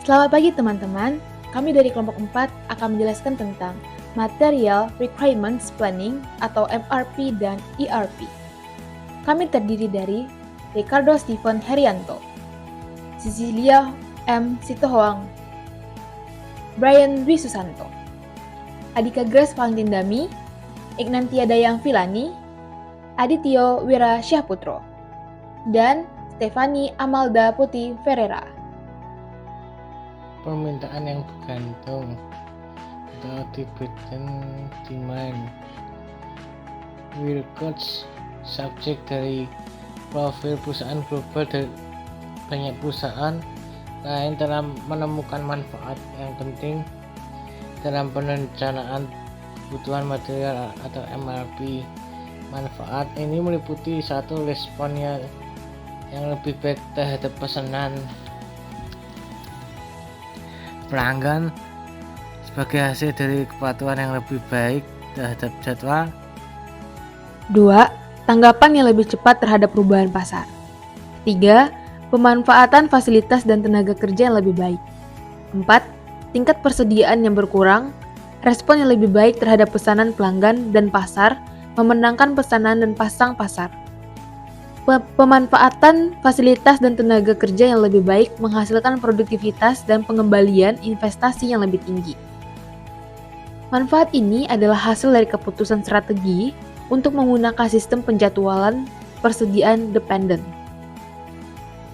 Selamat pagi teman-teman, kami dari kelompok 4 akan menjelaskan tentang Material Requirements Planning atau MRP dan ERP. Kami terdiri dari Ricardo Steven Herianto, Cecilia M. Sitohoang, Brian Dwi Susanto, Adika Grace Valentindami, Ignantia Dayang Vilani, Adityo Wira Syahputro, dan Stefani Amalda Putih Ferreira. Permintaan yang bergantung atau dependent demand will cost subjek dari profil perusahaan global dari banyak perusahaan lain dalam menemukan manfaat yang penting dalam perencanaan kebutuhan material atau MRP. Manfaat ini meliputi satu, responnya yang lebih baik terhadap pesanan pelanggan sebagai hasil dari kepatuhan yang lebih baik terhadap jadwal. 2. Tanggapan yang lebih cepat terhadap perubahan pasar. 3. Pemanfaatan fasilitas dan tenaga kerja yang lebih baik. 4. Tingkat persediaan yang berkurang, respon yang lebih baik terhadap pesanan pelanggan dan pasar, memenangkan pesanan dan pasang pasar. Pemanfaatan fasilitas dan tenaga kerja yang lebih baik menghasilkan produktivitas dan pengembalian investasi yang lebih tinggi. Manfaat ini adalah hasil dari keputusan strategi untuk menggunakan sistem penjadwalan persediaan dependen.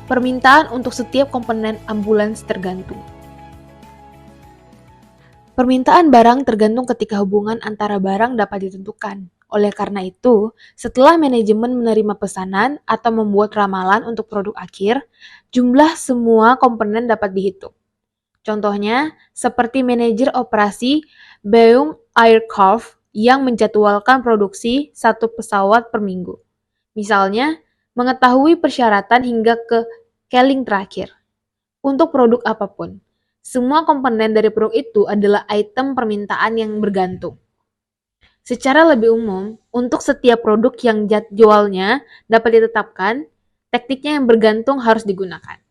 Permintaan untuk setiap komponen ambulans tergantung. Permintaan barang tergantung ketika hubungan antara barang dapat ditentukan. Oleh karena itu, setelah manajemen menerima pesanan atau membuat ramalan untuk produk akhir, jumlah semua komponen dapat dihitung. Contohnya, seperti manajer operasi Boeing Aircraft yang menjadwalkan produksi satu pesawat per minggu. Misalnya, mengetahui persyaratan hingga ke kelling terakhir. Untuk produk apapun, semua komponen dari produk itu adalah item permintaan yang bergantung. Secara lebih umum, untuk setiap produk yang jadwalnya dapat ditetapkan, tekniknya yang bergantung harus digunakan.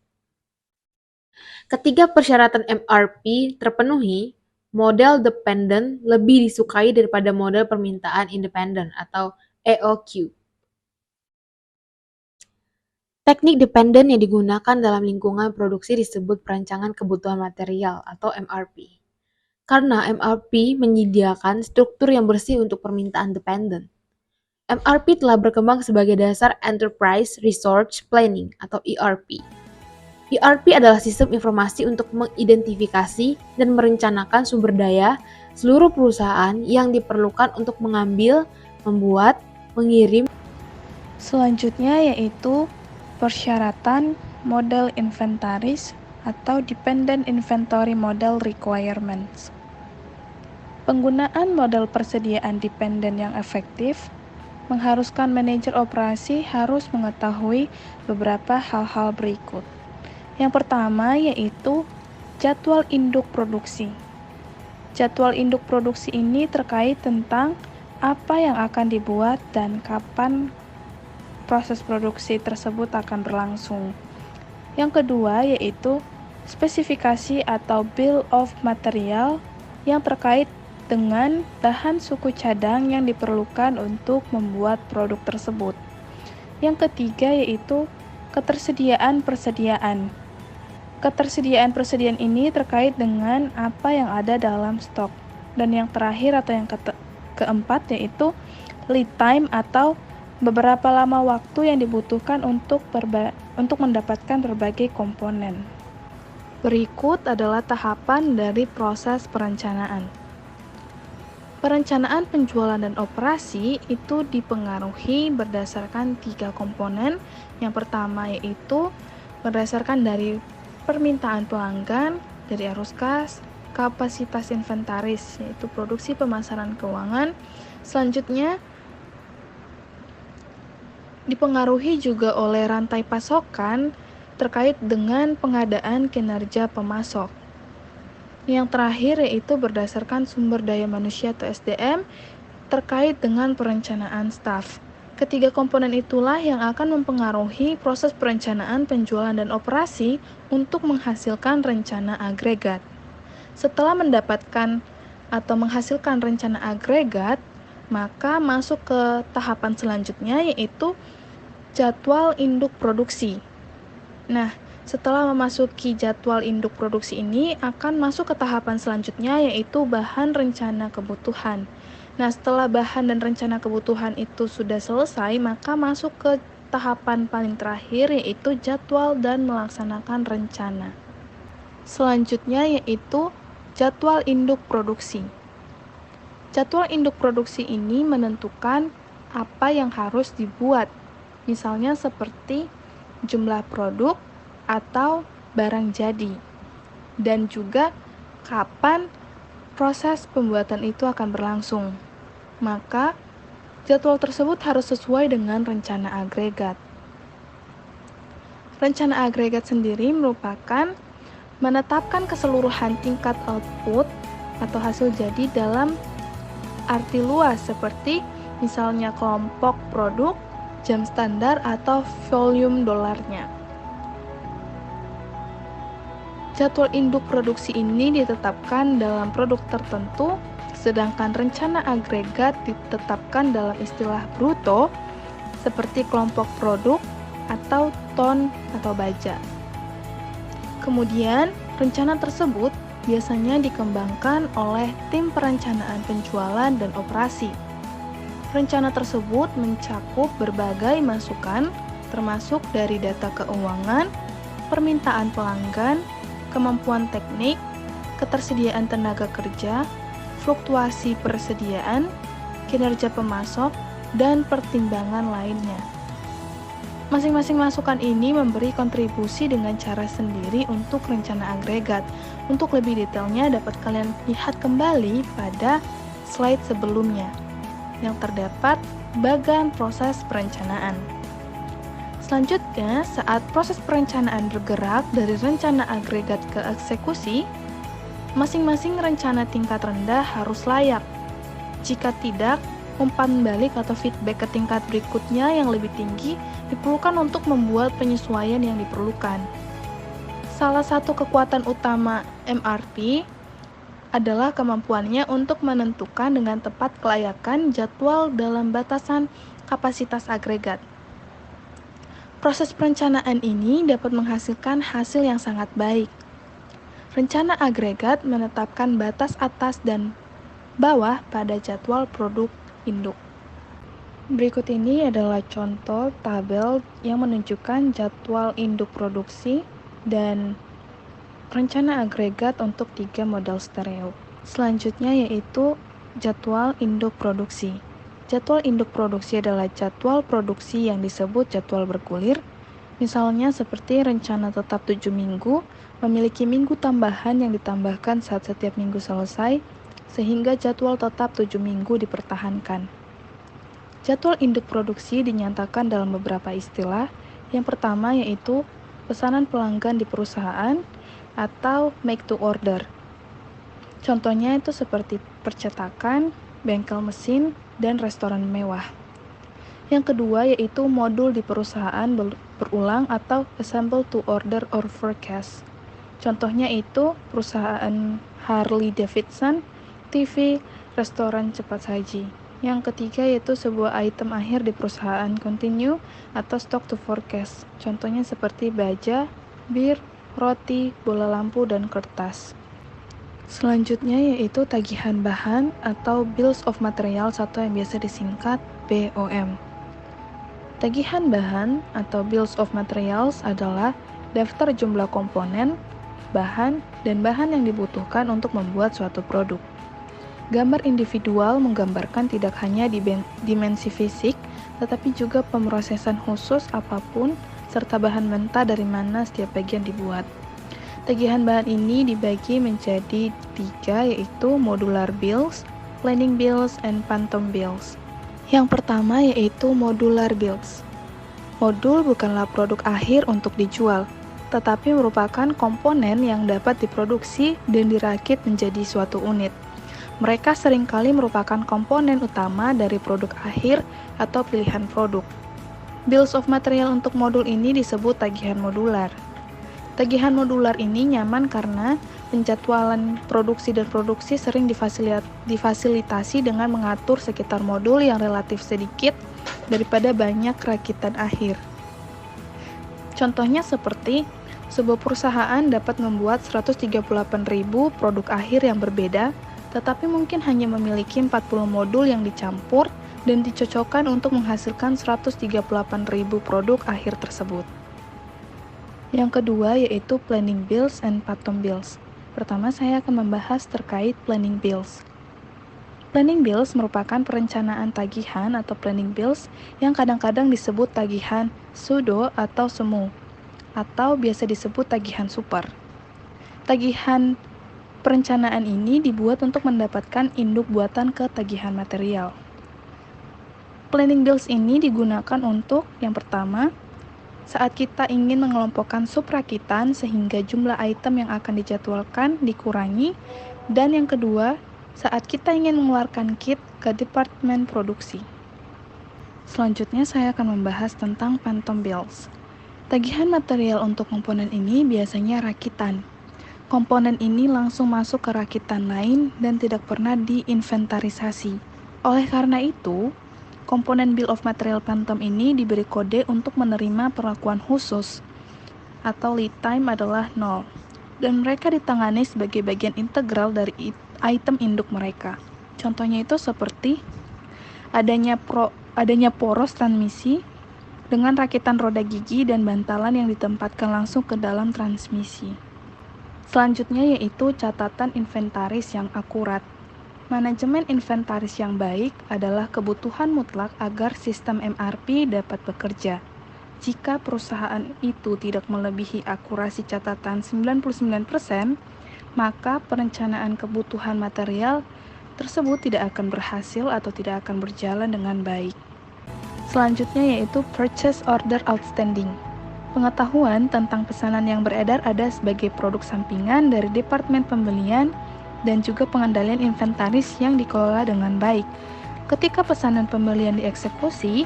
Ketika persyaratan MRP terpenuhi, model dependent lebih disukai daripada model permintaan independen atau EOQ. Teknik dependen yang digunakan dalam lingkungan produksi disebut perancangan kebutuhan material atau MRP. Karena MRP menyediakan struktur yang bersih untuk permintaan dependen. MRP telah berkembang sebagai dasar Enterprise Resource Planning atau ERP. ERP adalah sistem informasi untuk mengidentifikasi dan merencanakan sumber daya seluruh perusahaan yang diperlukan untuk mengambil, membuat, mengirim. Selanjutnya yaitu persyaratan model inventaris atau Dependent Inventory Model Requirements. Penggunaan model persediaan dependen yang efektif mengharuskan manajer operasi harus mengetahui beberapa hal-hal berikut. Yang pertama yaitu jadwal induk produksi. Jadwal induk produksi ini terkait tentang apa yang akan dibuat dan kapan proses produksi tersebut akan berlangsung. Yang kedua yaitu spesifikasi atau bill of material yang terkait dengan bahan suku cadang yang diperlukan untuk membuat produk tersebut. Yang ketiga yaitu ketersediaan-persediaan. Ketersediaan-persediaan ini terkait dengan apa yang ada dalam stok. Dan yang terakhir atau yang keempat yaitu lead time atau beberapa lama waktu yang dibutuhkan untuk mendapatkan berbagai komponen. Berikut adalah tahapan dari proses perencanaan. Perencanaan penjualan dan operasi itu dipengaruhi berdasarkan 3 komponen. Yang pertama yaitu berdasarkan dari permintaan pelanggan, dari arus kas, kapasitas inventaris, yaitu produksi pemasaran keuangan. Selanjutnya dipengaruhi juga oleh rantai pasokan terkait dengan pengadaan kinerja pemasok. Yang terakhir yaitu berdasarkan sumber daya manusia atau SDM terkait dengan perencanaan staf. Ketiga komponen itulah yang akan mempengaruhi proses perencanaan, penjualan, dan operasi untuk menghasilkan rencana agregat. Setelah mendapatkan atau menghasilkan rencana agregat, maka masuk ke tahapan selanjutnya, yaitu jadwal induk produksi. Nah, setelah memasuki jadwal induk produksi ini akan masuk ke tahapan selanjutnya, yaitu bahan rencana kebutuhan. Nah, setelah bahan dan rencana kebutuhan itu sudah selesai, maka masuk ke tahapan paling terakhir, yaitu jadwal dan melaksanakan rencana. Selanjutnya yaitu jadwal induk produksi. Jadwal induk produksi ini menentukan apa yang harus dibuat, misalnya seperti jumlah produk atau barang jadi, dan juga kapan proses pembuatan itu akan berlangsung. Maka, jadwal tersebut harus sesuai dengan rencana agregat. Rencana agregat sendiri merupakan menetapkan keseluruhan tingkat output atau hasil jadi dalam arti luas seperti misalnya kelompok produk, jam standar, atau volume dolarnya. Jadwal induk produksi ini ditetapkan dalam produk tertentu, sedangkan rencana agregat ditetapkan dalam istilah bruto seperti kelompok produk atau ton atau baja. Kemudian, rencana tersebut biasanya dikembangkan oleh tim perencanaan penjualan dan operasi. Rencana tersebut mencakup berbagai masukan, termasuk dari data keuangan, permintaan pelanggan, kemampuan teknik, ketersediaan tenaga kerja, fluktuasi persediaan, kinerja pemasok, dan pertimbangan lainnya. Masing-masing masukan ini memberi kontribusi dengan cara sendiri untuk rencana agregat. Untuk lebih detailnya dapat kalian lihat kembali pada slide sebelumnya yang terdapat bagan proses perencanaan. Selanjutnya, saat proses perencanaan bergerak dari rencana agregat ke eksekusi, masing-masing rencana tingkat rendah harus layak. Jika tidak, umpan balik atau feedback ke tingkat berikutnya yang lebih tinggi diperlukan untuk membuat penyesuaian yang diperlukan. Salah satu kekuatan utama MRP adalah kemampuannya untuk menentukan dengan tepat kelayakan jadwal dalam batasan kapasitas agregat. Proses perencanaan ini dapat menghasilkan hasil yang sangat baik. Rencana agregat menetapkan batas atas dan bawah pada jadwal produk induk. Berikut ini adalah contoh tabel yang menunjukkan jadwal induk produksi dan rencana agregat untuk 3 model stereo. Selanjutnya yaitu jadwal induk produksi. Jadwal induk produksi adalah jadwal produksi yang disebut jadwal bergulir, misalnya seperti rencana tetap 7 minggu, memiliki minggu tambahan yang ditambahkan saat setiap minggu selesai, sehingga jadwal tetap 7 minggu dipertahankan. Jadwal induk produksi dinyatakan dalam beberapa istilah. Yang pertama yaitu pesanan pelanggan di perusahaan atau make to order. Contohnya itu seperti percetakan, bengkel mesin, dan restoran mewah. Yang kedua yaitu modul di perusahaan berulang atau assemble to order or forecast. Contohnya itu perusahaan Harley Davidson, TV, restoran cepat saji. Yang ketiga yaitu sebuah item akhir di perusahaan continue atau stock to forecast. Contohnya seperti baja, bir, roti, bola lampu, dan kertas. Selanjutnya yaitu tagihan bahan atau Bills of Materials atau yang biasa disingkat BOM. Tagihan bahan atau Bills of Materials adalah daftar jumlah komponen, bahan, dan bahan yang dibutuhkan untuk membuat suatu produk. Gambar individual menggambarkan tidak hanya dimensi fisik, tetapi juga pemrosesan khusus apapun, serta bahan mentah dari mana setiap bagian dibuat. Tagihan bahan ini dibagi menjadi 3, yaitu modular bills, planning bills, and phantom bills. Yang pertama yaitu modular bills. Modul bukanlah produk akhir untuk dijual, tetapi merupakan komponen yang dapat diproduksi dan dirakit menjadi suatu unit. Mereka seringkali merupakan komponen utama dari produk akhir atau pilihan produk. Bills of material untuk modul ini disebut tagihan modular. Tagihan modular ini nyaman karena penjadwalan produksi dan produksi sering difasilitasi dengan mengatur sekitar modul yang relatif sedikit daripada banyak rakitan akhir. Contohnya seperti sebuah perusahaan dapat membuat 138.000 produk akhir yang berbeda, tetapi mungkin hanya memiliki 40 modul yang dicampur dan dicocokkan untuk menghasilkan 138.000 produk akhir tersebut. Yang kedua yaitu planning bills and phantom bills. Pertama, saya akan membahas terkait planning bills. Planning bills merupakan perencanaan tagihan atau planning bills yang kadang-kadang disebut tagihan pseudo atau semu, atau biasa disebut tagihan super. Tagihan perencanaan ini dibuat untuk mendapatkan induk buatan ke tagihan material. Planning bills ini digunakan untuk yang pertama, saat kita ingin mengelompokkan subrakitan sehingga jumlah item yang akan dijadwalkan dikurangi, dan yang kedua, saat kita ingin mengeluarkan kit ke departemen produksi. Selanjutnya saya akan membahas tentang phantom bills. Tagihan material untuk komponen ini biasanya rakitan. Komponen ini langsung masuk ke rakitan lain dan tidak pernah diinventarisasi. Oleh karena itu, komponen bill of material phantom ini diberi kode untuk menerima perlakuan khusus, atau lead time adalah 0, dan mereka ditangani sebagai bagian integral dari item induk mereka. Contohnya itu seperti adanya poros transmisi dengan rakitan roda gigi dan bantalan yang ditempatkan langsung ke dalam transmisi. Selanjutnya yaitu catatan inventaris yang akurat. Manajemen inventaris yang baik adalah kebutuhan mutlak agar sistem MRP dapat bekerja. Jika perusahaan itu tidak melebihi akurasi catatan 99%, maka perencanaan kebutuhan material tersebut tidak akan berhasil atau tidak akan berjalan dengan baik. Selanjutnya yaitu purchase order outstanding. Pengetahuan tentang pesanan yang beredar ada sebagai produk sampingan dari Departemen Pembelian dan juga pengendalian inventaris yang dikelola dengan baik. Ketika pesanan pembelian dieksekusi,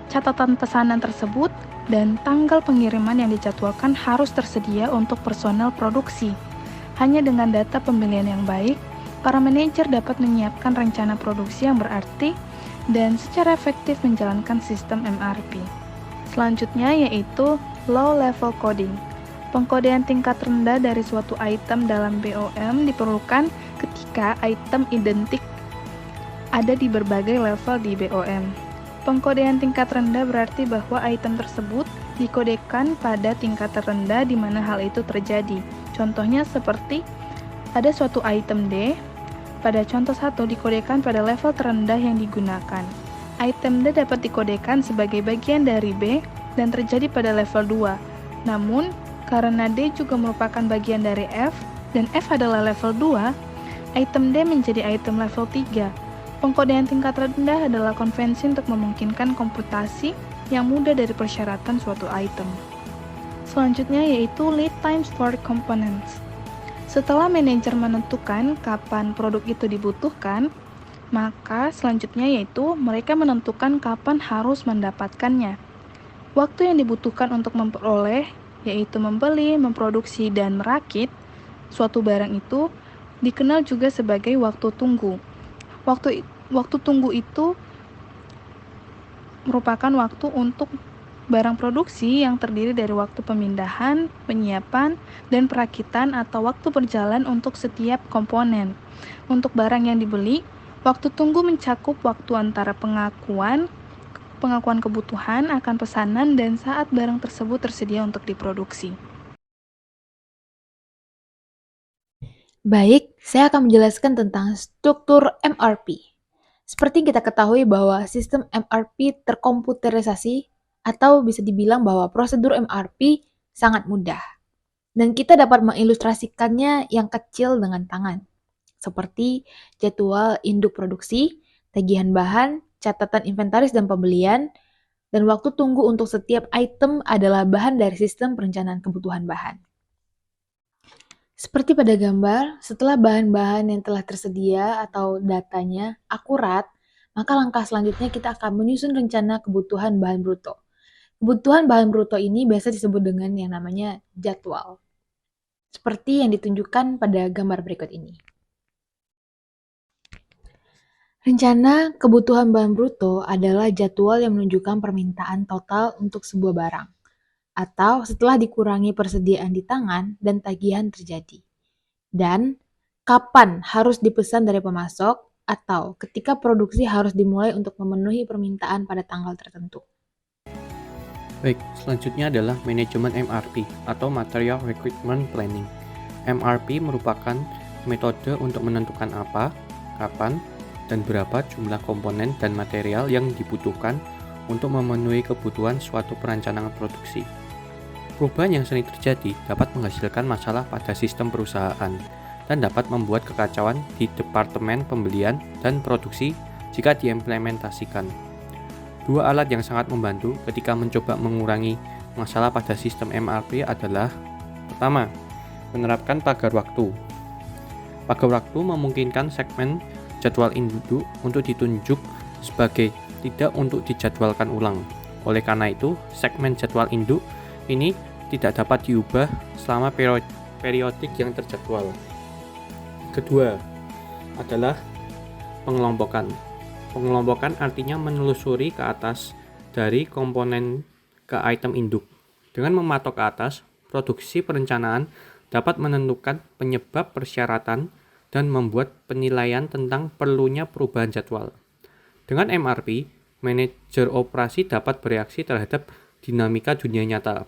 catatan pesanan tersebut dan tanggal pengiriman yang dijadwalkan harus tersedia untuk personel produksi. Hanya dengan data pembelian yang baik, para manajer dapat menyiapkan rencana produksi yang berarti dan secara efektif menjalankan sistem MRP. Selanjutnya yaitu low level coding. Pengkodean tingkat rendah dari suatu item dalam BOM diperlukan ketika item identik ada di berbagai level di BOM. Pengkodean tingkat rendah berarti bahwa item tersebut dikodekan pada tingkat terendah di mana hal itu terjadi. Contohnya seperti ada suatu item D, pada contoh 1 dikodekan pada level terendah yang digunakan. Item D dapat dikodekan sebagai bagian dari B dan terjadi pada level 2. Namun, karena D juga merupakan bagian dari F, dan F adalah level 2, item D menjadi item level 3. Pengkodean tingkat rendah adalah konvensi untuk memungkinkan komputasi yang mudah dari persyaratan suatu item. Selanjutnya yaitu lead times for components. Setelah manajer menentukan kapan produk itu dibutuhkan, maka selanjutnya yaitu mereka menentukan kapan harus mendapatkannya. Waktu yang dibutuhkan untuk memperoleh yaitu membeli, memproduksi, dan merakit suatu barang itu dikenal juga sebagai waktu tunggu. Waktu tunggu itu merupakan waktu untuk barang produksi yang terdiri dari waktu pemindahan, penyiapan, dan perakitan atau waktu berjalan untuk setiap komponen. Untuk barang yang dibeli, waktu tunggu mencakup waktu antara pengakuan kebutuhan akan pesanan dan saat barang tersebut tersedia untuk diproduksi. Baik, saya akan menjelaskan tentang struktur MRP. Seperti kita ketahui bahwa sistem MRP terkomputerisasi atau bisa dibilang bahwa prosedur MRP sangat mudah. Dan kita dapat mengilustrasikannya yang kecil dengan tangan. Seperti jadwal induk produksi, tagihan bahan, catatan inventaris dan pembelian, dan waktu tunggu untuk setiap item adalah bahan dari sistem perencanaan kebutuhan bahan. Seperti pada gambar, setelah bahan-bahan yang telah tersedia atau datanya akurat, maka langkah selanjutnya kita akan menyusun rencana kebutuhan bahan bruto. Kebutuhan bahan bruto ini biasa disebut dengan yang namanya jadwal, seperti yang ditunjukkan pada gambar berikut ini. Rencana kebutuhan bahan bruto adalah jadwal yang menunjukkan permintaan total untuk sebuah barang, atau setelah dikurangi persediaan di tangan dan tagihan terjadi. Dan kapan harus dipesan dari pemasok, atau ketika produksi harus dimulai untuk memenuhi permintaan pada tanggal tertentu. Baik, selanjutnya adalah manajemen MRP atau Material Requirement Planning. MRP merupakan metode untuk menentukan apa, kapan, dan berapa jumlah komponen dan material yang dibutuhkan untuk memenuhi kebutuhan suatu perencanaan produksi. Perubahan yang sering terjadi dapat menghasilkan masalah pada sistem perusahaan dan dapat membuat kekacauan di departemen pembelian dan produksi jika diimplementasikan. Dua alat yang sangat membantu ketika mencoba mengurangi masalah pada sistem MRP adalah: pertama, menerapkan pagar waktu. Pagar waktu memungkinkan segmen jadwal induk untuk ditunjuk sebagai tidak untuk dijadwalkan ulang. Oleh karena itu, segmen jadwal induk ini tidak dapat diubah selama periodik yang terjadwal. Kedua adalah pengelompokan. Pengelompokan artinya menelusuri ke atas dari komponen ke item induk. Dengan mematok ke atas, produksi perencanaan dapat menentukan penyebab persyaratan dan membuat penilaian tentang perlunya perubahan jadwal. Dengan MRP, manajer operasi dapat bereaksi terhadap dinamika dunia nyata.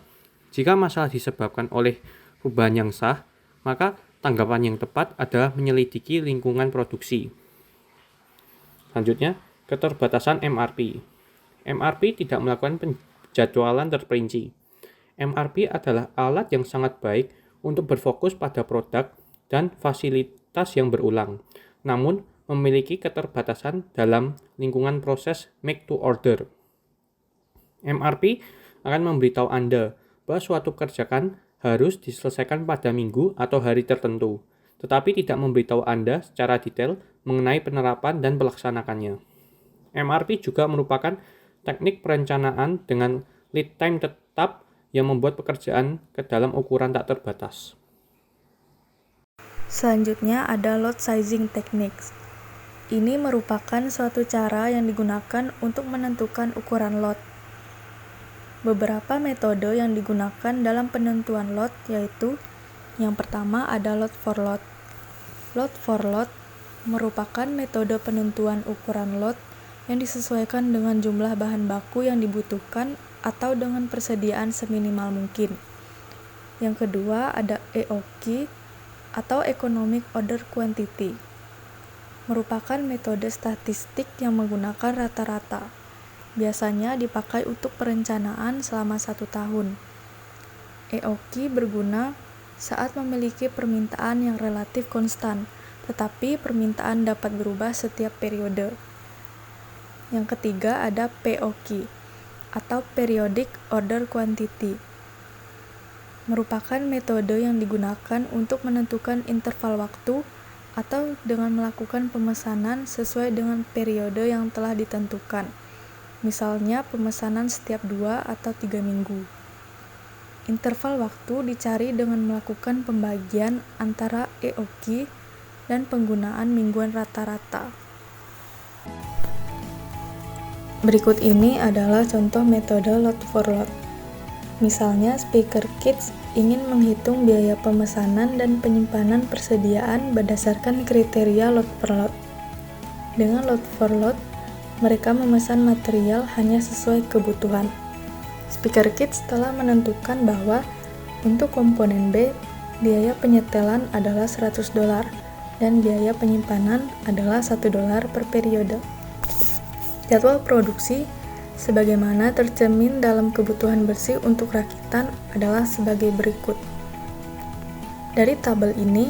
Jika masalah disebabkan oleh perubahan yang sah, maka tanggapan yang tepat adalah menyelidiki lingkungan produksi. Selanjutnya, keterbatasan MRP. MRP tidak melakukan penjadwalan terperinci. MRP adalah alat yang sangat baik untuk berfokus pada produk dan fasilitas yang berulang, namun memiliki keterbatasan dalam lingkungan proses make to order. MRP akan memberitahu Anda bahwa suatu kerjakan harus diselesaikan pada minggu atau hari tertentu, tetapi tidak memberitahu Anda secara detail mengenai penerapan dan pelaksanaannya. MRP juga merupakan teknik perencanaan dengan lead time tetap yang membuat pekerjaan ke dalam ukuran tak terbatas. Selanjutnya ada load sizing techniques. Ini merupakan suatu cara yang digunakan untuk menentukan ukuran lot. Beberapa metode yang digunakan dalam penentuan lot yaitu: yang pertama ada lot for lot. Lot for lot merupakan metode penentuan ukuran lot yang disesuaikan dengan jumlah bahan baku yang dibutuhkan atau dengan persediaan seminimal mungkin. Yang kedua ada EOQ atau Economic Order Quantity. Merupakan metode statistik yang menggunakan rata-rata. Biasanya dipakai untuk perencanaan selama 1 tahun. EOQ berguna saat memiliki permintaan yang relatif konstan, tetapi permintaan dapat berubah setiap periode. Yang ketiga ada POQ atau Periodic Order Quantity. Merupakan metode yang digunakan untuk menentukan interval waktu atau dengan melakukan pemesanan sesuai dengan periode yang telah ditentukan. Misalnya pemesanan setiap 2 atau 3 minggu. Interval waktu dicari dengan melakukan pembagian antara EOQ dan penggunaan mingguan rata-rata. Berikut ini adalah contoh metode lot for lot. Misalnya, Speaker Kids ingin menghitung biaya pemesanan dan penyimpanan persediaan berdasarkan kriteria lot per lot. Dengan lot for lot, mereka memesan material hanya sesuai kebutuhan. Speaker Kids telah menentukan bahwa untuk komponen B, biaya penyetelan adalah $100 dan biaya penyimpanan adalah $1 per periode. Jadwal produksi sebagaimana tercermin dalam kebutuhan bersih untuk rakitan adalah sebagai berikut. Dari tabel ini,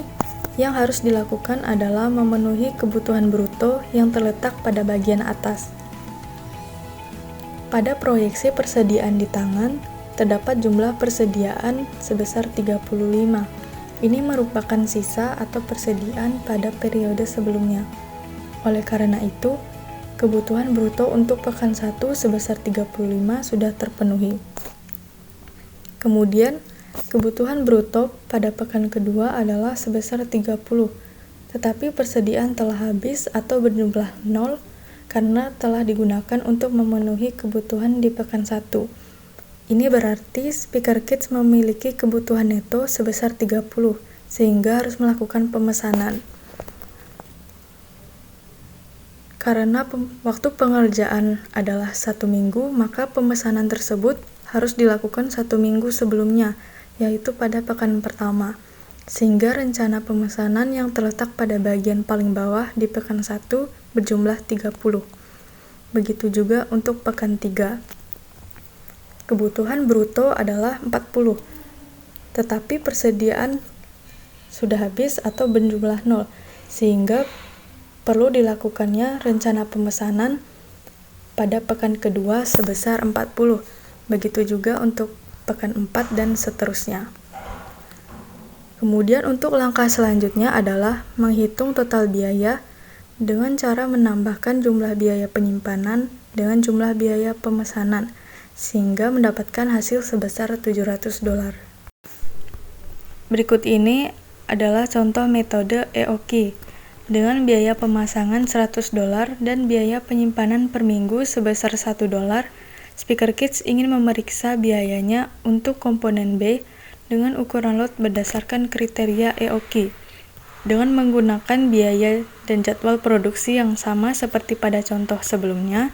yang harus dilakukan adalah memenuhi kebutuhan bruto yang terletak pada bagian atas. Pada proyeksi persediaan di tangan, terdapat jumlah persediaan sebesar 35, Ini merupakan sisa atau persediaan pada periode sebelumnya. Oleh karena itu, kebutuhan bruto untuk pekan 1 sebesar 35 sudah terpenuhi. Kemudian, kebutuhan bruto pada pekan kedua adalah sebesar 30, tetapi persediaan telah habis atau berjumlah 0 karena telah digunakan untuk memenuhi kebutuhan di pekan 1. Ini berarti Speaker Kids memiliki kebutuhan neto sebesar 30, sehingga harus melakukan pemesanan. Karena waktu pengerjaan adalah 1 minggu, maka pemesanan tersebut harus dilakukan 1 minggu sebelumnya, yaitu pada pekan pertama, sehingga rencana pemesanan yang terletak pada bagian paling bawah di pekan 1 berjumlah 30. Begitu juga untuk pekan 3. Kebutuhan bruto adalah 40, tetapi persediaan sudah habis atau berjumlah 0, sehingga perlu dilakukannya rencana pemesanan pada pekan kedua sebesar 40. Begitu juga untuk pekan 4 dan seterusnya. Kemudian untuk langkah selanjutnya adalah menghitung total biaya dengan cara menambahkan jumlah biaya penyimpanan dengan jumlah biaya pemesanan, sehingga mendapatkan hasil sebesar $700. Berikut ini adalah contoh metode EOQ dengan biaya pemasangan $100 dan biaya penyimpanan per minggu sebesar $1. Speaker Kids ingin memeriksa biayanya untuk komponen B dengan ukuran lot berdasarkan kriteria EOQ. Dengan menggunakan biaya dan jadwal produksi yang sama seperti pada contoh sebelumnya,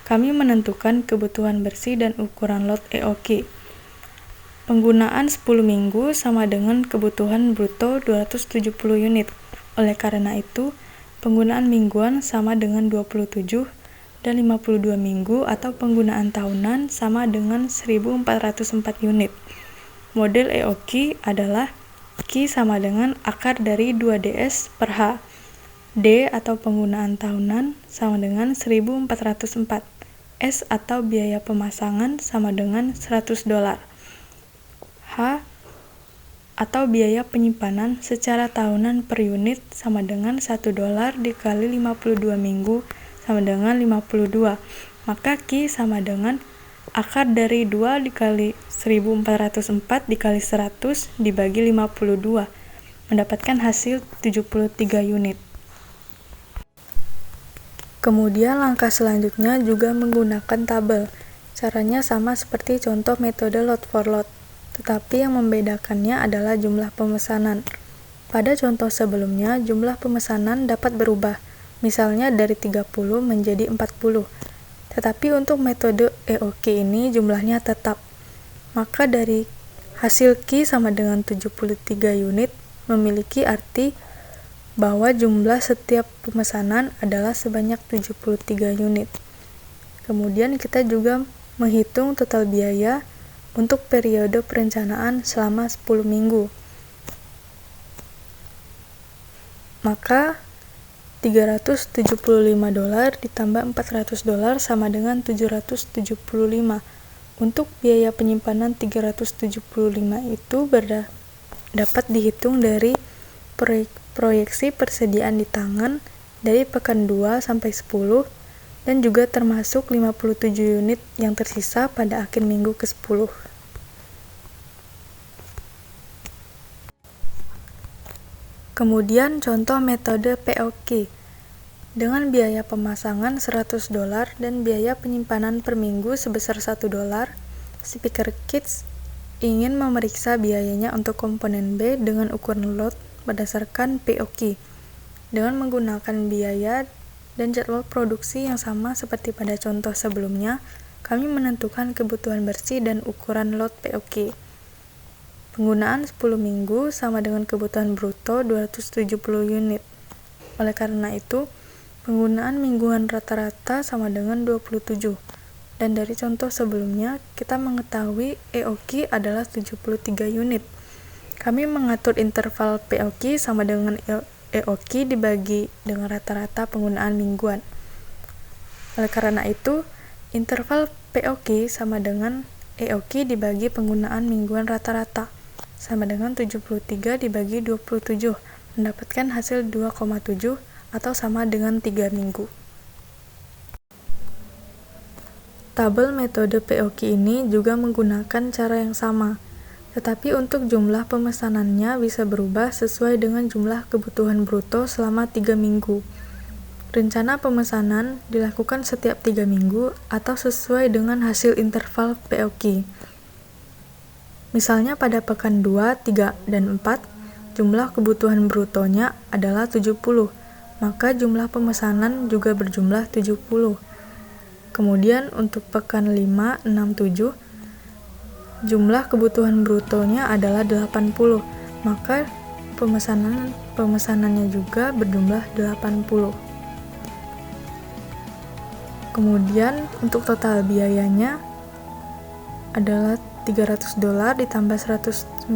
kami menentukan kebutuhan bersih dan ukuran lot EOQ. Penggunaan 10 minggu sama dengan kebutuhan bruto 270 unit. Oleh karena itu, penggunaan mingguan sama dengan 27 dan 52 minggu atau penggunaan tahunan sama dengan 1404 unit. Model EOQ adalah Q sama dengan akar dari 2DS per H. D atau penggunaan tahunan sama dengan 1404. S atau biaya pemasangan sama dengan $100. H atau biaya penyimpanan secara tahunan per unit sama dengan $1 dikali 52 minggu sama dengan 52. Maka Q sama dengan akar dari 2 dikali 1404 dikali 100 dibagi 52, mendapatkan hasil 73 unit. Kemudian langkah selanjutnya juga menggunakan tabel. Caranya sama seperti contoh metode lot for lot, tetapi yang membedakannya adalah jumlah pemesanan. Pada contoh sebelumnya, jumlah pemesanan dapat berubah, misalnya dari 30 menjadi 40. Tetapi untuk metode EOQ ini jumlahnya tetap. Maka dari hasil Q sama dengan 73 unit memiliki arti bahwa jumlah setiap pemesanan adalah sebanyak 73 unit. Kemudian kita juga menghitung total biaya untuk periode perencanaan selama 10 minggu. Maka $375 ditambah $400 sama dengan $775. Untuk biaya penyimpanan 375 itu dapat dihitung dari proyeksi persediaan di tangan dari pekan 2 sampai 10 dan juga termasuk 57 unit yang tersisa pada akhir minggu ke-10. Kemudian contoh metode POQ dengan biaya pemasangan $100 dan biaya penyimpanan per minggu sebesar $1. Speaker Kids ingin memeriksa biayanya untuk komponen B dengan ukuran lot berdasarkan POQ. Dengan menggunakan biaya dan jadwal produksi yang sama seperti pada contoh sebelumnya, kami menentukan kebutuhan bersih dan ukuran lot POQ. Penggunaan 10 minggu sama dengan kebutuhan bruto 270 unit. Oleh karena itu, penggunaan mingguan rata-rata sama dengan 27. Dan dari contoh sebelumnya, kita mengetahui EOQ adalah 73 unit. Kami mengatur interval POQ sama dengan EOQ dibagi dengan rata-rata penggunaan mingguan. Oleh karena itu, interval POQ sama dengan EOQ dibagi penggunaan mingguan rata-rata. sama dengan 73 dibagi 27, mendapatkan hasil 2,7 atau sama dengan 3 minggu. Tabel metode POQ ini juga menggunakan cara yang sama, tetapi untuk jumlah pemesanannya bisa berubah sesuai dengan jumlah kebutuhan bruto selama 3 minggu. Rencana pemesanan dilakukan setiap 3 minggu atau sesuai dengan hasil interval POQ. Misalnya pada pekan 2, 3, dan 4, jumlah kebutuhan brutonya adalah 70, maka jumlah pemesanan juga berjumlah 70. Kemudian untuk pekan 5, 6, 7, jumlah kebutuhan brutonya adalah 80, maka pemesanannya juga berjumlah 80. Kemudian untuk total biayanya adalah $300 ditambah $195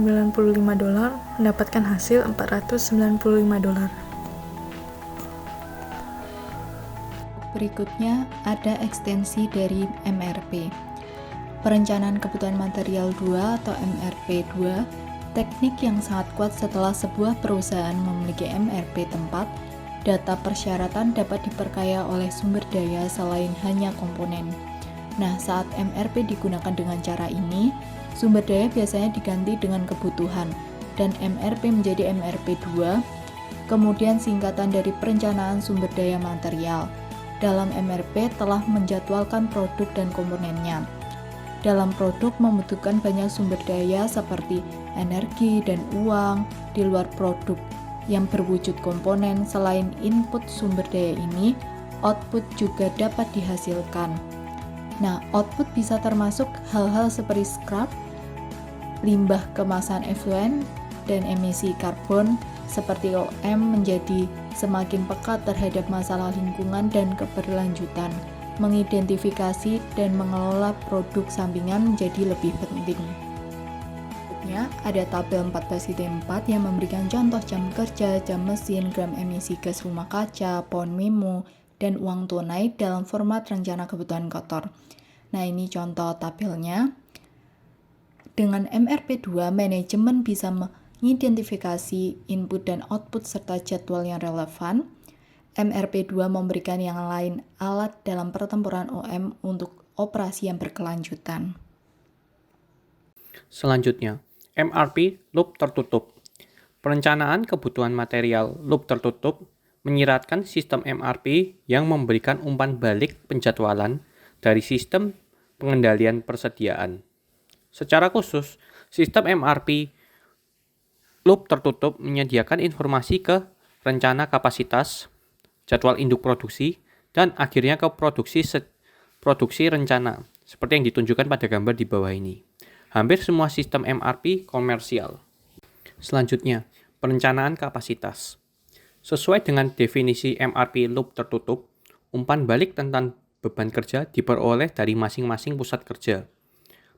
mendapatkan hasil $495. Berikutnya ada ekstensi dari MRP. Perencanaan kebutuhan material 2 atau MRP 2, teknik yang sangat kuat setelah sebuah perusahaan memiliki MRP tempat, data persyaratan dapat diperkaya oleh sumber daya selain hanya komponen. Nah, saat MRP digunakan dengan cara ini, sumber daya biasanya diganti dengan kebutuhan, dan MRP menjadi MRP 2, kemudian singkatan dari perencanaan sumber daya material. Dalam MRP telah menjadwalkan produk dan komponennya. Dalam produk membutuhkan banyak sumber daya seperti energi dan uang di luar produk yang berwujud komponen. Selain input sumber daya ini, output juga dapat dihasilkan. Nah, output bisa termasuk hal-hal seperti scrap, limbah kemasan efluen, dan emisi karbon seperti OM menjadi semakin peka terhadap masalah lingkungan dan keberlanjutan. Mengidentifikasi dan mengelola produk sampingan menjadi lebih penting. Berikutnya ada tabel 14.4 yang memberikan contoh jam kerja, jam mesin, gram emisi gas rumah kaca, pound memo, dan uang tunai dalam format rencana kebutuhan kotor. Nah, ini contoh tabelnya. Dengan MRP 2, manajemen bisa mengidentifikasi input dan output serta jadwal yang relevan. MRP 2 memberikan yang lain alat dalam pertempuran OM untuk operasi yang berkelanjutan. Selanjutnya, MRP loop tertutup. Perencanaan kebutuhan material loop tertutup menyiratkan sistem MRP yang memberikan umpan balik penjadwalan dari sistem pengendalian persediaan. Secara khusus, sistem MRP loop tertutup menyediakan informasi ke rencana kapasitas, jadwal induk produksi, dan akhirnya ke produksi rencana, seperti yang ditunjukkan pada gambar di bawah ini. Hampir semua sistem MRP komersial. Selanjutnya, perencanaan kapasitas. Sesuai dengan definisi MRP loop tertutup, umpan balik tentang beban kerja diperoleh dari masing-masing pusat kerja.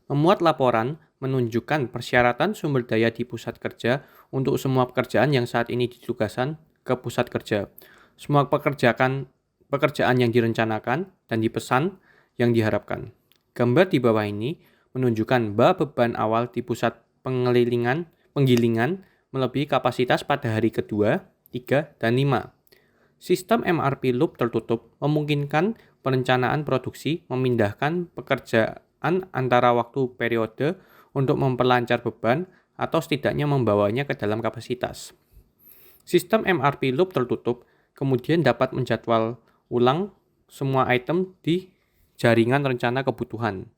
Memuat laporan menunjukkan persyaratan sumber daya di pusat kerja untuk semua pekerjaan yang saat ini ditugaskan ke pusat kerja. Semua pekerjaan yang direncanakan dan dipesan yang diharapkan. Gambar di bawah ini menunjukkan beban awal di pusat penggilingan melebihi kapasitas pada hari kedua, 3, dan 5. Sistem MRP loop tertutup memungkinkan perencanaan produksi memindahkan pekerjaan antara waktu periode untuk memperlancar beban atau setidaknya membawanya ke dalam kapasitas. Sistem MRP loop tertutup kemudian dapat menjadwal ulang semua item di jaringan rencana kebutuhan.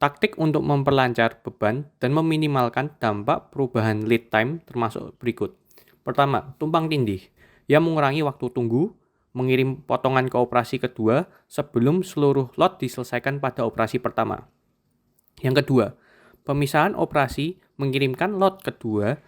Taktik untuk memperlancar beban dan meminimalkan dampak perubahan lead time termasuk berikut. Pertama, tumpang tindih yang mengurangi waktu tunggu, mengirim potongan ke operasi kedua sebelum seluruh lot diselesaikan pada operasi pertama. Yang kedua, pemisahan operasi mengirimkan lot kedua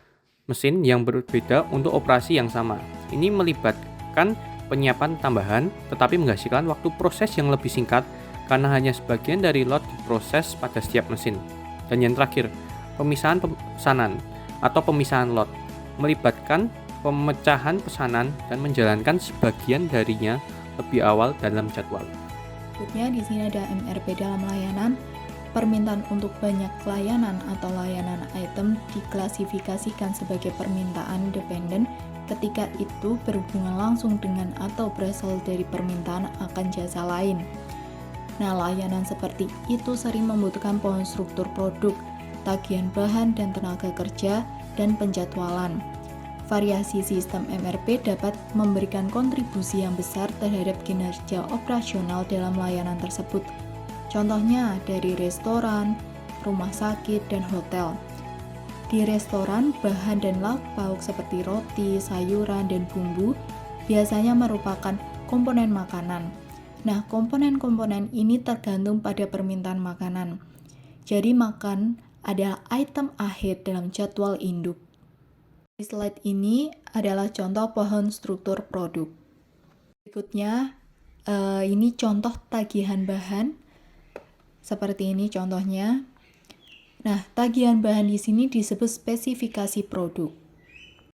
mesin yang berbeda untuk operasi yang sama. Ini melibatkan penyiapan tambahan tetapi menghasilkan waktu proses yang lebih singkat karena hanya sebagian dari lot diproses pada setiap mesin. Dan yang terakhir, pemisahan pesanan atau pemisahan lot melibatkan pemecahan pesanan dan menjalankan sebagian darinya lebih awal dalam jadwal. Berikutnya di sini ada MRP dalam layanan. permintaan untuk banyak layanan atau layanan item diklasifikasikan sebagai permintaan dependen ketika itu berhubungan langsung dengan atau berasal dari permintaan akan jasa lain. Nah, layanan seperti itu sering membutuhkan pohon struktur produk, tagihan bahan dan tenaga kerja, dan penjadwalan. Variasi sistem MRP dapat memberikan kontribusi yang besar terhadap kinerja operasional dalam layanan tersebut. Contohnya dari restoran, rumah sakit, dan hotel. Di restoran, bahan dan lauk pauk seperti roti, sayuran, dan bumbu biasanya merupakan komponen makanan. Nah, komponen-komponen ini tergantung pada permintaan makanan. Jadi makan adalah item akhir dalam jadwal induk. Di slide ini adalah contoh pohon struktur produk. Berikutnya, ini contoh tagihan bahan. Seperti ini contohnya. Nah, tagihan bahan di sini disebut spesifikasi produk.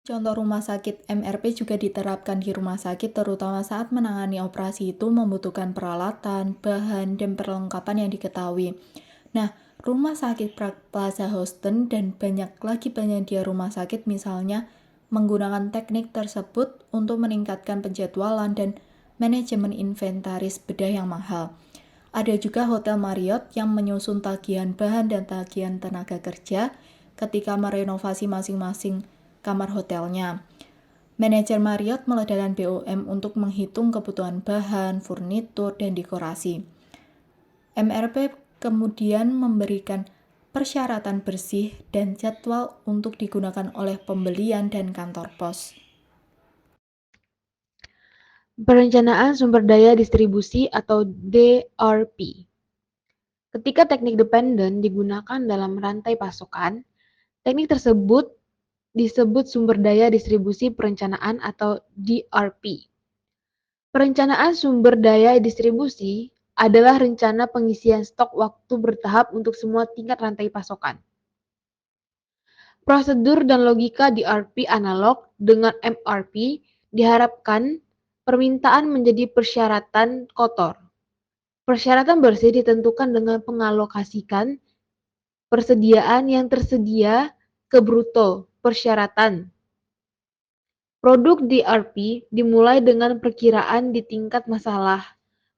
Contoh rumah sakit MRP juga diterapkan di rumah sakit, terutama saat menangani operasi itu membutuhkan peralatan, bahan, dan perlengkapan yang diketahui. Nah, rumah sakit Plaza Houston dan banyak lagi penyedia rumah sakit misalnya menggunakan teknik tersebut untuk meningkatkan penjadwalan dan manajemen inventaris bedah yang mahal. Ada juga Hotel Marriott yang menyusun tagihan bahan dan tagihan tenaga kerja ketika merenovasi masing-masing kamar hotelnya. Manajer Marriott meletakkan BOM untuk menghitung kebutuhan bahan, furnitur, dan dekorasi. MRP kemudian memberikan persyaratan bersih dan jadwal untuk digunakan oleh pembelian dan kantor pos. Perencanaan sumber daya distribusi atau DRP. Ketika teknik dependen digunakan dalam rantai pasokan, teknik tersebut disebut sumber daya distribusi perencanaan atau DRP. Perencanaan sumber daya distribusi adalah rencana pengisian stok waktu bertahap untuk semua tingkat rantai pasokan. Prosedur dan logika DRP analog dengan MRP diharapkan permintaan menjadi persyaratan kotor. Persyaratan bersih ditentukan dengan pengalokasikan persediaan yang tersedia ke bruto persyaratan. Produk DRP dimulai dengan perkiraan di tingkat masalah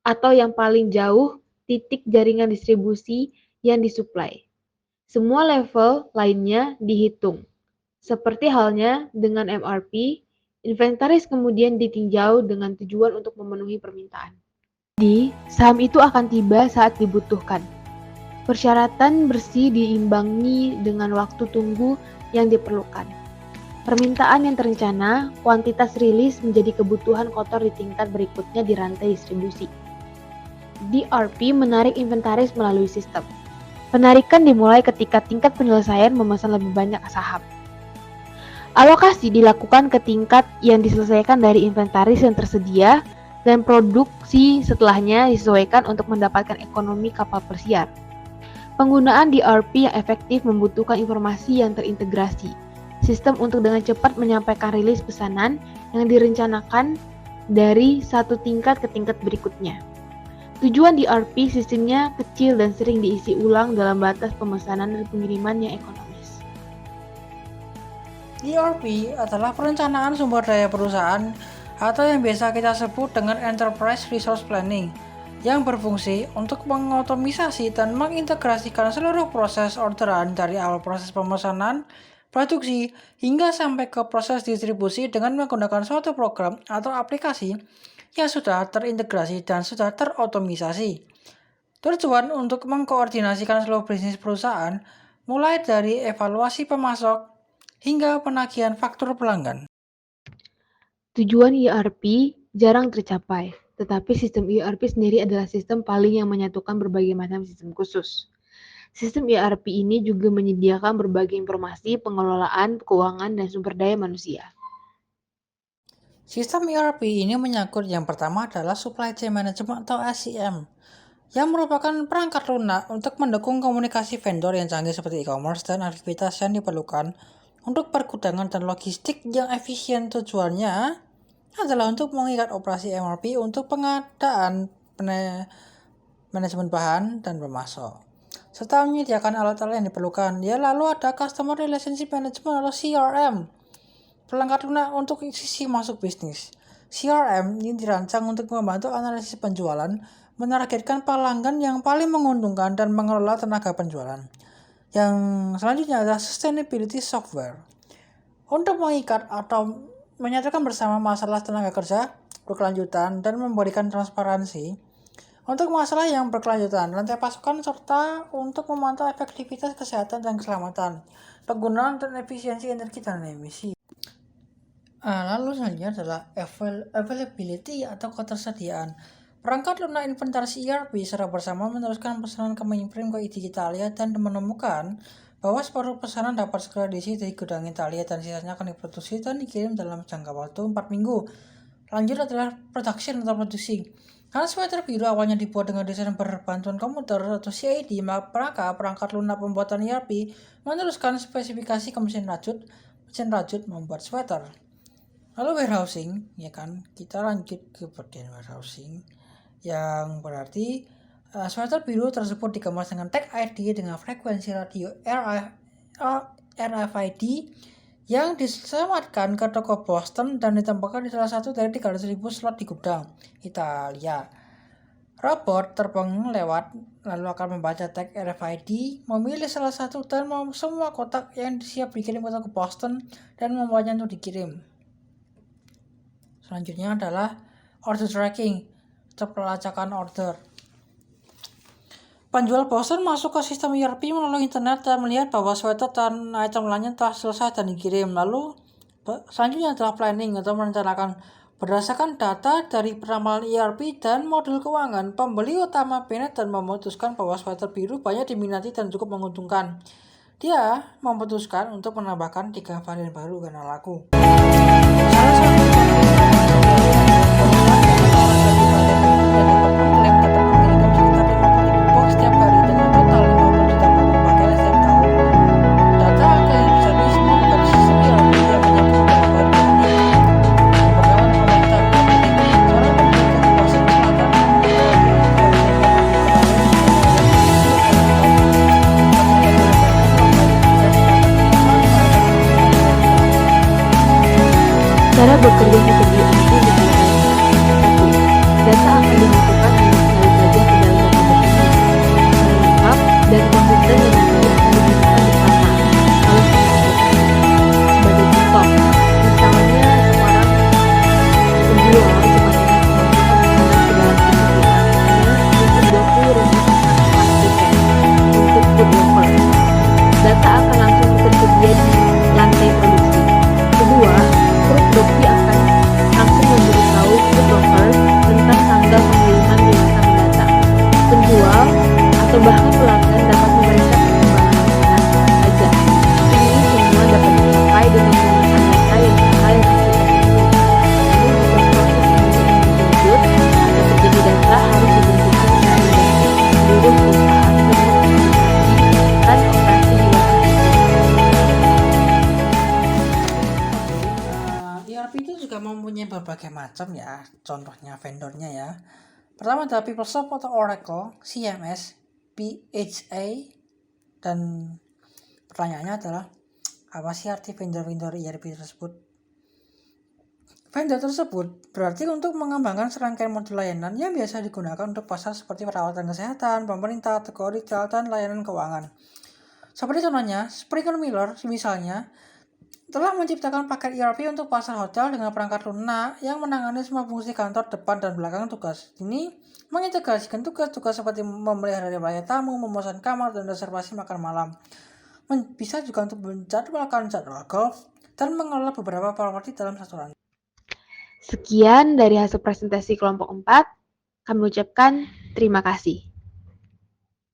atau yang paling jauh titik jaringan distribusi yang disuplai. Semua level lainnya dihitung. Seperti halnya dengan MRP, inventaris kemudian ditinjau dengan tujuan untuk memenuhi permintaan. Jadi, saham itu akan tiba saat dibutuhkan. Persyaratan bersih diimbangi dengan waktu tunggu yang diperlukan. Permintaan yang terencana, kuantitas rilis menjadi kebutuhan kotor di tingkat berikutnya di rantai distribusi. DRP menarik inventaris melalui sistem. Penarikan dimulai ketika tingkat penyelesaian memesan lebih banyak saham. Alokasi dilakukan ke tingkat yang diselesaikan dari inventaris yang tersedia dan produksi setelahnya disesuaikan untuk mendapatkan ekonomi kapal persiar. Penggunaan DRP yang efektif membutuhkan informasi yang terintegrasi, sistem untuk dengan cepat menyampaikan rilis pesanan yang direncanakan dari satu tingkat ke tingkat berikutnya. Tujuan DRP sistemnya kecil dan sering diisi ulang dalam batas pemesanan dan pengiriman yang ekonomis. DRP adalah perencanaan sumber daya perusahaan atau yang biasa kita sebut dengan Enterprise Resource Planning yang berfungsi untuk mengotomisasi dan mengintegrasikan seluruh proses orderan dari awal proses pemesanan, produksi, hingga sampai ke proses distribusi dengan menggunakan suatu program atau aplikasi yang sudah terintegrasi dan sudah terotomisasi. Tujuan untuk mengkoordinasikan seluruh bisnis perusahaan, mulai dari evaluasi pemasok hingga penagihan faktur pelanggan. Tujuan ERP jarang tercapai, tetapi sistem ERP sendiri adalah sistem paling yang menyatukan berbagai macam sistem khusus. Sistem ERP ini juga menyediakan berbagai informasi pengelolaan, keuangan, dan sumber daya manusia. Sistem ERP ini menyangkut yang pertama adalah Supply Chain Management atau SCM, yang merupakan perangkat lunak untuk mendukung komunikasi vendor yang canggih seperti e-commerce dan aktivitas yang diperlukan untuk pergudangan dan logistik yang efisien. Tujuannya adalah untuk mengikat operasi MRP untuk pengadaan manajemen bahan dan pemasok. serta menyediakan alat-alat yang diperlukan. Ya, lalu ada Customer Relationship Management atau CRM, perangkat lunak untuk sisi masuk bisnis. CRM ini dirancang untuk membantu analisis penjualan, menargetkan pelanggan yang paling menguntungkan, dan mengelola tenaga penjualan. Yang selanjutnya adalah Sustainability Software, untuk mengikat atau menyatukan bersama masalah tenaga kerja berkelanjutan dan memberikan transparansi untuk masalah yang berkelanjutan, rantai pasokan, serta untuk memantau efektivitas kesehatan dan keselamatan, penggunaan dan efisiensi energi dan emisi. Lalu selanjutnya adalah availability atau ketersediaan. Perangkat lunak inventaris ERP secara bersama meneruskan pesanan ke mainframe ke Italia dan menemukan bahwa separuh pesanan dapat segera diisi dari gudang Italia dan sisanya akan diproduksi dan dikirim dalam jangka waktu 4 minggu. Lanjut adalah production atau produksi. Karena sweater biru awalnya dibuat dengan desain berbantuan komputer atau CAD, maka perangkat lunak pembuatan ERP meneruskan spesifikasi ke mesin rajut membuat sweater. Lalu warehousing, ya kan, kita lanjut ke bagian warehousing, yang berarti sweater biru tersebut dikemas dengan tag ID dengan frekuensi radio RFID yang diselamatkan ke toko Boston dan ditempatkan di salah satu dari 300.000 slot di gudang Italia. Robot terbang lewat lalu akan membaca tag RFID, memilih salah satu dan semua kotak yang siap dikirim ke toko Boston dan membawanya untuk dikirim. Selanjutnya adalah order tracking atau pelacakan order. Penjual Boston masuk ke sistem ERP melalui internet dan melihat bahwa sweater dan item lainnya telah selesai dan dikirim. Lalu selanjutnya adalah planning atau merencanakan. Berdasarkan data dari peramalan ERP dan modul keuangan, pembeli utama Bennett dan memutuskan bahwa sweater biru banyak diminati dan cukup menguntungkan. Dia memutuskan untuk menambahkan 3 varian baru karena laku. Salah satu setiap hari dengan total 50 juta pemakaian setiap tahun. Data angka yang bisa diisi bukan sistem ERP yang menyangkut beberapa dunia. Pegawai pemerintah marketing seorang pemilik Boston Selatan Cara bekerja sistem ERP dijelaskan. Data akan dimasukkan hanya sekali saja ke dalam database lengkap dan konsisten yang nanti akan digunakan bersama. Kalau sebagai contoh, misalnya seorang penjual sepertinya memasukkan pesanan ke dalam sistem ERP-nya untuk 20.000 untuk food locker. Data akan langsung tersedia di lantai produksi. Kedua, produksi akan langsung memberitahu food locker tentang tanggal pengiriman di masa mendatang. Penjual atau bahkan pelanggan dapat memeriksa perkembangan pesanan kapan saja. Ini semua dapat dicapai dengan menggunakan data yang sama yang kita temukan. Namun jika proses pengiriman lanjut atau terjadi data harus ditentukan dengan seluruh perusahaan untuk mengoptimalisasikan operasi di lokasi. ERP itu juga mempunyai berbagai macam ya, contohnya vendornya ya. Pertama adalah PeopleSoft atau Oracle, CMS, PHA, dan pertanyaannya adalah apa sih arti vendor-vendor ERP tersebut? Vendor tersebut berarti untuk mengembangkan serangkaian modul layanan yang biasa digunakan untuk pasar seperti perawatan kesehatan, pemerintah, toko retail, dan layanan keuangan. Seperti contohnya, Springer Miller misalnya telah menciptakan paket ERP untuk pasar hotel dengan perangkat lunak yang menangani semua fungsi kantor depan dan belakang tugas. Ini mengintegrasikan tugas-tugas seperti memelihara riwayat tamu, memesan kamar, dan reservasi makan malam. Bisa juga untuk menjadwalkan jadwal golf dan mengelola beberapa properti dalam satu rantai. Sekian dari hasil presentasi kelompok 4. Kami ucapkan terima kasih.